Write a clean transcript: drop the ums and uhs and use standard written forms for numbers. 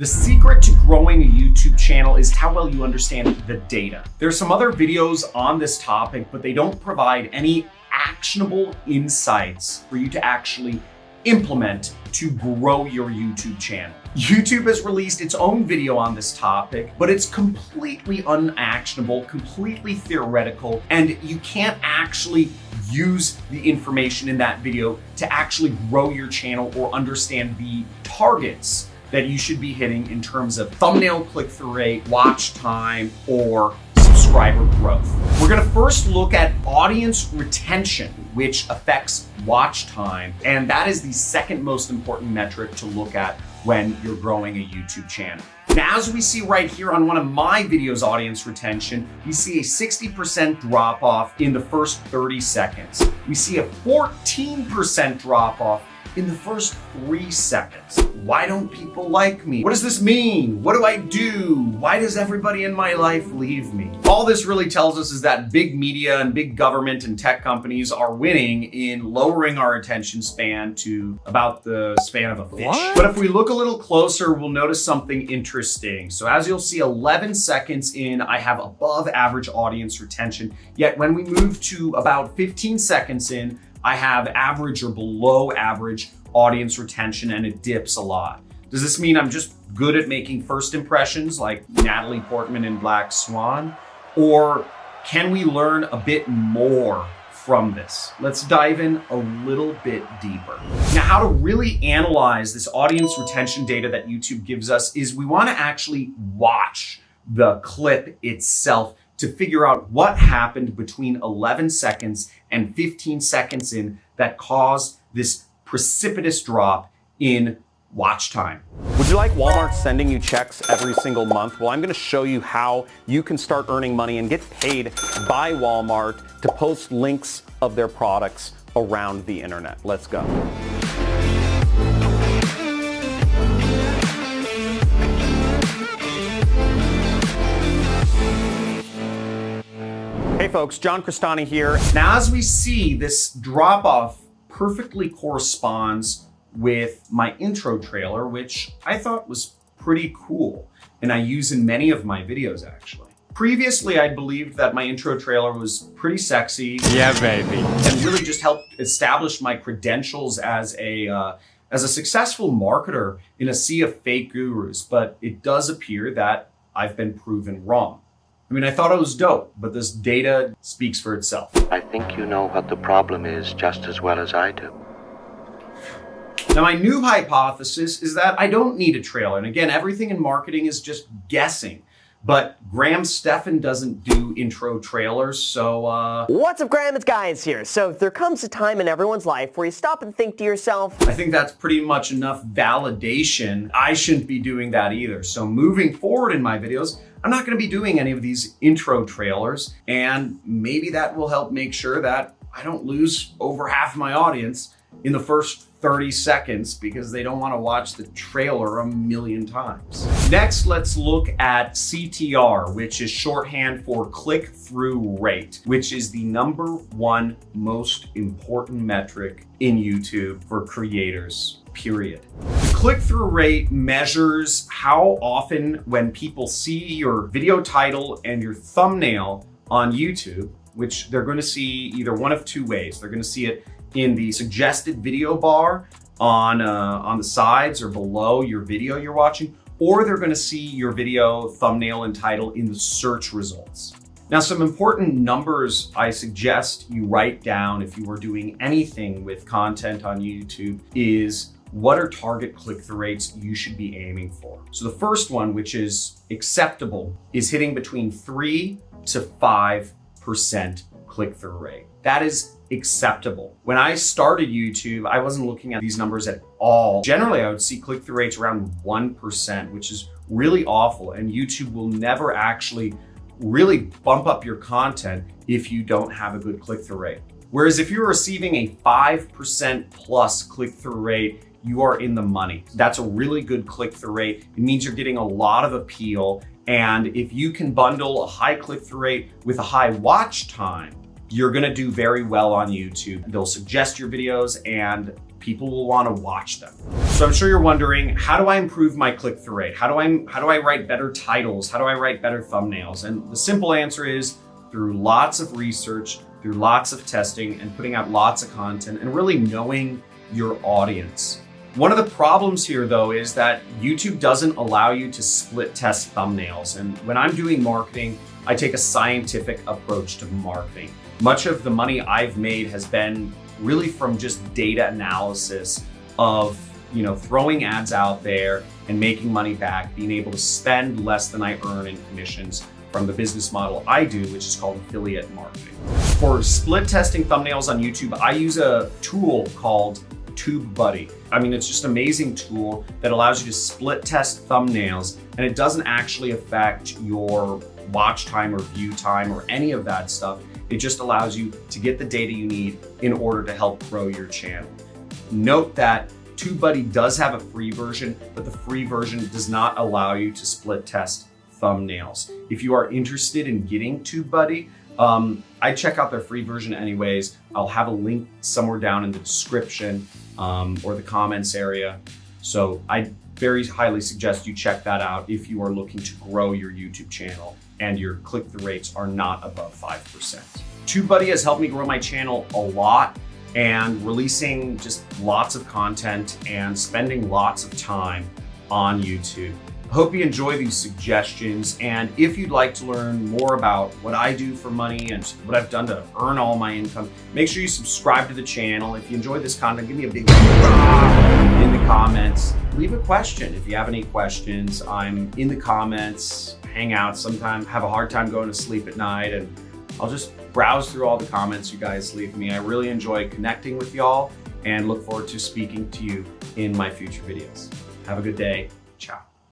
The secret to growing a YouTube channel is how well you understand the data. There's some other videos on this topic, but they don't provide any actionable insights for you to actually implement to grow your YouTube channel. YouTube has released its own video on this topic, but it's completely unactionable, completely theoretical, and you can't actually use the information in that video to actually grow your channel or understand the targets that you should be hitting in terms of thumbnail click-through rate, watch time, or subscriber growth. We're gonna first look at audience retention, which affects watch time, and that is the second most important metric to look at when you're growing a YouTube channel. Now, as we see right here on one of my videos, audience retention, we see a 60% drop off in the first 30 seconds. We see a 14% drop off in the first 3 seconds. Why don't people like me? What does this mean? What do I do? Why does everybody in my life leave me? All this really tells us is that big media and big government and tech companies are winning in lowering our attention span to about the span of a fish. What? But if we look a little closer, we'll notice something interesting. So as you'll see, 11 seconds in, I have above average audience retention. Yet when we move to about 15 seconds in, I have average or below average audience retention, and it dips a lot. Does this mean I'm just good at making first impressions like Natalie Portman in Black Swan? Or can we learn a bit more from this? Let's dive in a little bit deeper. Now, how to really analyze this audience retention data that YouTube gives us is we want to actually watch the clip itself to figure out what happened between 11 seconds and 15 seconds in that caused this precipitous drop in watch time. Would you like Walmart sending you checks every single month? Well, I'm going to show you how you can start earning money and get paid by Walmart to post links of their products around the internet. Let's go. Hey folks, John Crestani here. Now, as we see, this drop off perfectly corresponds with my intro trailer, which I thought was pretty cool, and I use in many of my videos actually. Previously, I believed that my intro trailer was pretty sexy. Yeah, baby. And really just helped establish my credentials as a successful marketer in a sea of fake gurus, but it does appear that I've been proven wrong. I mean, I thought it was dope, but this data speaks for itself. I think you know what the problem is just as well as I do. Now, my new hypothesis is that I don't need a trailer. And again, everything in marketing is just guessing. But Graham Stephan doesn't do intro trailers, so What's up, Graham? It's Guys here. So there comes a time in everyone's life where you stop and think to yourself, I think that's pretty much enough validation. I shouldn't be doing that either. So moving forward in my videos, I'm not going to be doing any of these intro trailers, and maybe that will help make sure that I don't lose over half my audience in the first 30 seconds because they don't want to watch the trailer a million times. Next, let's look at CTR, which is shorthand for click-through rate, which is the #1 most important metric in YouTube for creators, period. The click-through rate measures how often when people see your video title and your thumbnail on YouTube, which they're going to see either one of two ways. They're going to see it in the suggested video bar on the sides or below your video you're watching, or they're going to see your video thumbnail and title in the search results. Now, some important numbers I suggest you write down if you are doing anything with content on YouTube is what are target click-through rates you should be aiming for. So the first one, which is acceptable, is hitting between 3 to 5% click-through rate. That is acceptable. When I started YouTube, I wasn't looking at these numbers at all. Generally, I would see click-through rates around 1%, which is really awful. And YouTube will never actually really bump up your content if you don't have a good click-through rate. Whereas if you're receiving a 5% plus click-through rate, you are in the money. That's a really good click-through rate. It means you're getting a lot of appeal. And if you can bundle a high click-through rate with a high watch time, you're gonna do very well on YouTube. They'll suggest your videos and people will want to watch them. So I'm sure you're wondering, how do I improve my click-through rate? How do I write better titles? How do I write better thumbnails? And the simple answer is through lots of research, through lots of testing, and putting out lots of content, and really knowing your audience. One of the problems here, though, is that YouTube doesn't allow you to split test thumbnails. And when I'm doing marketing, I take a scientific approach to marketing. Much of the money I've made has been really from just data analysis of, throwing ads out there and making money back, being able to spend less than I earn in commissions from the business model I do, which is called affiliate marketing. For split testing thumbnails on YouTube, I use a tool called TubeBuddy. It's just an amazing tool that allows you to split test thumbnails, and it doesn't actually affect your watch time or view time or any of that stuff. It just allows you to get the data you need in order to help grow your channel. Note that TubeBuddy does have a free version, but the free version does not allow you to split test thumbnails. If you are interested in getting TubeBuddy, I check out their free version anyways. I'll have a link somewhere down in the description or the comments area. So I very highly suggest you check that out if you are looking to grow your YouTube channel and your click-through rates are not above 5%. TubeBuddy has helped me grow my channel a lot, and releasing just lots of content and spending lots of time on YouTube. I hope you enjoy these suggestions, and if you'd like to learn more about what I do for money and what I've done to earn all my income, make sure you subscribe to the channel. If you enjoy this content, give me a big rah in the comments. Leave a question if you have any questions. I'm in the comments, hang out, sometimes have a hard time going to sleep at night, and I'll just browse through all the comments you guys leave me. I really enjoy connecting with y'all and look forward to speaking to you in my future videos. Have a good day. Ciao.